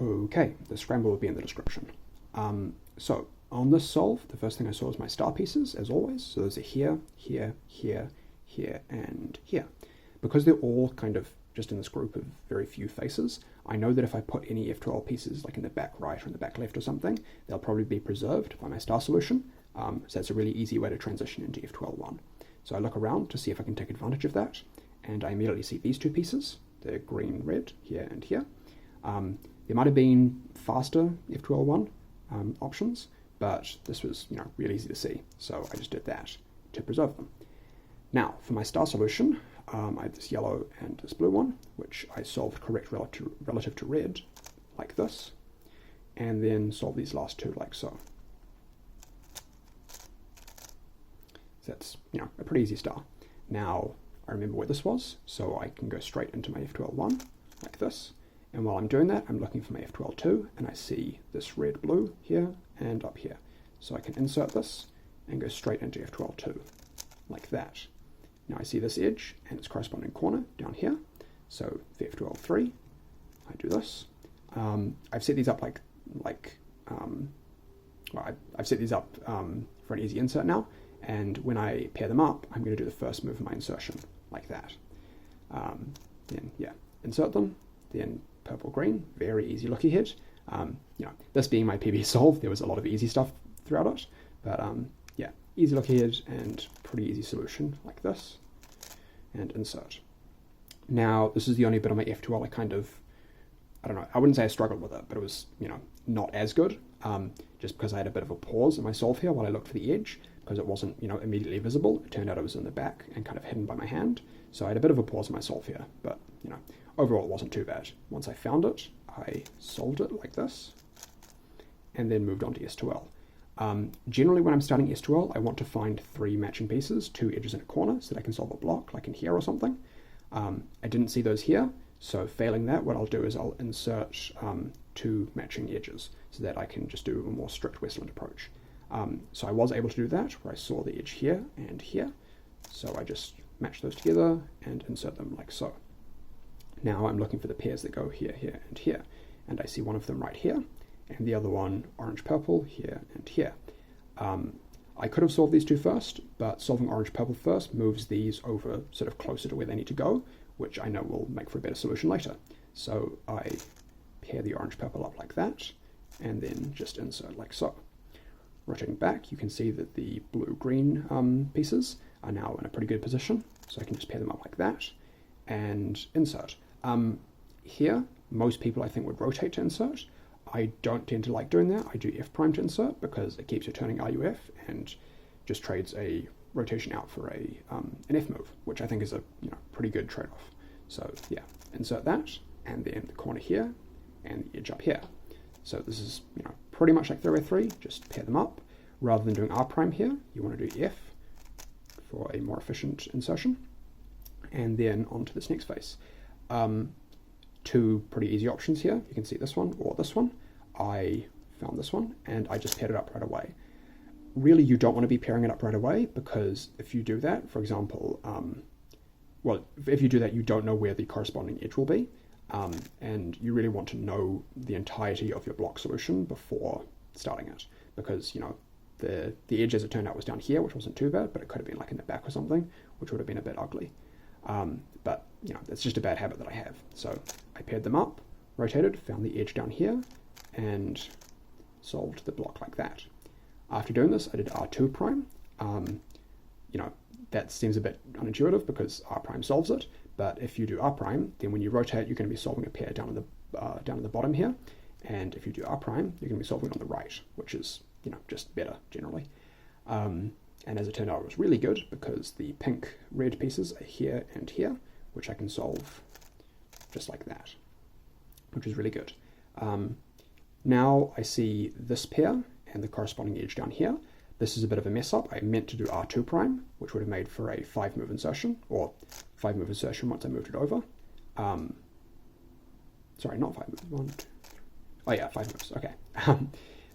Okay, the scramble will be in the description. So on this solve, the first thing I saw was my star pieces, as always. So those are here, here, here, here, and here. Because they're all kind of just in this group of very few faces, I know that if I put any F12 pieces like in the back right or in the back left or something, they'll probably be preserved by my star solution. So that's a really easy way to transition into F12.1. So I look around to see if I can take advantage of that, and I immediately see these two pieces. They're green, red, here and here. There might have been faster F12.1 options, but this was really easy to see, so I just did that to preserve them. Now, for my star solution, I have this yellow and this blue one, which I solved correct relative to red, like this, and then solve these last two like so. So that's a pretty easy star. Now, I remember where this was, so I can go straight into my F12.1, like this. And while I'm doing that, I'm looking for my F12.2, and I see this red-blue here and up here. So I can insert this and go straight into F12.2, like that. Now I see this edge and its corresponding corner down here. So for F12.3, I do this. I've set these up I've set these up for an easy insert now. And when I pair them up, I'm going to do the first move of my insertion, like that. Then, insert them, then purple, green, very easy looky hit. This being my PB solve, there was a lot of easy stuff throughout it, but easy looky hit and pretty easy solution, like this, and insert. Now, this is the only bit on my F12 I wouldn't say I struggled with it, but it was, not as good, just because I had a bit of a pause in my solve here while I looked for the edge, because it wasn't, immediately visible. It turned out it was in the back and kind of hidden by my hand. So I had a bit of a pause in my solve here, but, overall it wasn't too bad. Once I found it, I solved it like this, and then moved on to S2L. Generally, when I'm starting S2L, I want to find 3 matching pieces, 2 edges and a corner, so that I can solve a block, like in here or something. I didn't see those here, so failing that, what I'll do is I'll insert 2 matching edges, so that I can just do a more strict Westland approach. So I was able to do that, where I saw the edge here and here, so I just match those together and insert them like so. Now I'm looking for the pairs that go here, here, and here, and I see one of them right here, and the other one orange-purple here and here. I could have solved these two first, but solving orange-purple first moves these over sort of closer to where they need to go, which I know will make for a better solution later. So I pair the orange-purple up like that, and then just insert like so. Rotating back, you can see that the blue-green pieces are now in a pretty good position, so I can just pair them up like that, and insert. Here, most people I think would rotate to insert. I don't tend to like doing that. I do F prime to insert because it keeps returning RUF and just trades a rotation out for an F move, which I think is a pretty good trade-off. So yeah, insert that, and then the corner here, and the edge up here. So this is pretty much like 3x3, just pair them up. Rather than doing R prime here, you want to do F for a more efficient insertion, and then on to this next face. 2 pretty easy options here. You can see this one or this one. I found this one, and I just paired it up right away. Really, you don't want to be pairing it up right away, because if you do that, for example, if you do that, you don't know where the corresponding edge will be, and you really want to know the entirety of your block solution before starting it, because, the edge, as it turned out, was down here, which wasn't too bad, but it could have been like in the back or something, which would have been a bit ugly. But, that's just a bad habit that I have. So I paired them up, rotated, found the edge down here, and solved the block like that. After doing this, I did R2 prime. That seems a bit unintuitive because R prime solves it, but if you do R prime, then when you rotate, you're going to be solving a pair down in the bottom here, and if you do R prime, you're going to be solving it on the right, which is, just better generally. And as it turned out, it was really good because the pink-red pieces are here and here, which I can solve just like that, which is really good. Now I see this pair and the corresponding edge down here. This is a bit of a mess up. I meant to do R2 prime, which would have made for a 5-move insertion, or 5-move insertion once I moved it over. Sorry, not 5 moves. 1, 2, 3. Oh yeah, 5 moves. Okay.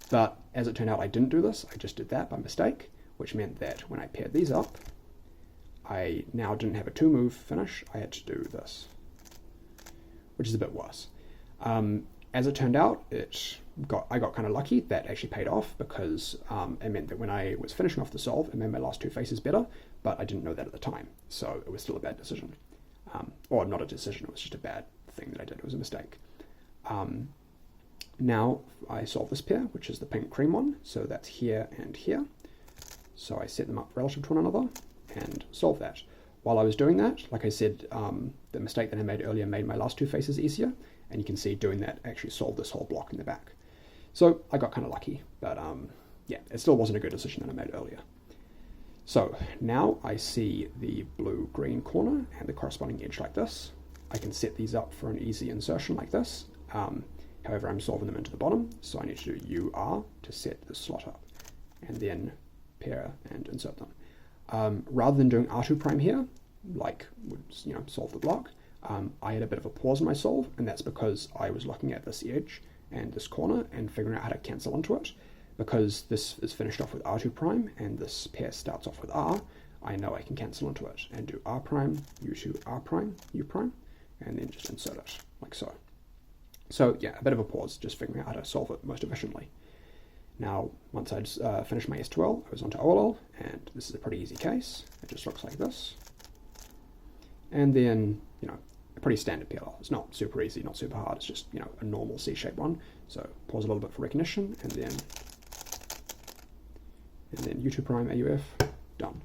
But as it turned out, I didn't do this. I just did that by mistake, which meant that when I paired these up, I now didn't have a 2-move finish. I had to do this, which is a bit worse. as it turned out, I got kind of lucky. That actually paid off because it meant that when I was finishing off the solve, it made my last two faces better, but I didn't know that at the time, so it was still a bad decision. Or not a decision, it was just a bad thing that I did. It was a mistake. Now I solve this pair, which is the pink cream one, so that's here and here. So I set them up relative to one another and solve that. While I was doing that, like I said, the mistake that I made earlier made my last two faces easier, and you can see doing that actually solved this whole block in the back. So I got kind of lucky, but yeah, it still wasn't a good decision that I made earlier. So now I see the blue-green corner and the corresponding edge like this. I can set these up for an easy insertion like this. However, I'm solving them into the bottom, so I need to do UR to set the slot up, and then pair and insert them. Rather than doing R2 prime here, like would solve the block, I had a bit of a pause in my solve, and that's because I was looking at this edge and this corner and figuring out how to cancel into it. Because this is finished off with R2 prime and this pair starts off with R, I know I can cancel into it and do R prime, U2, R prime, U prime, and then just insert it like so. So yeah, a bit of a pause, just figuring out how to solve it most efficiently. Now, once I'd finished my S2L, I was onto OLL, and this is a pretty easy case. It just looks like this. And then, a pretty standard PLL. It's not super easy, not super hard. It's just, a normal C-shaped one. So pause a little bit for recognition, and then U2 prime AUF, done.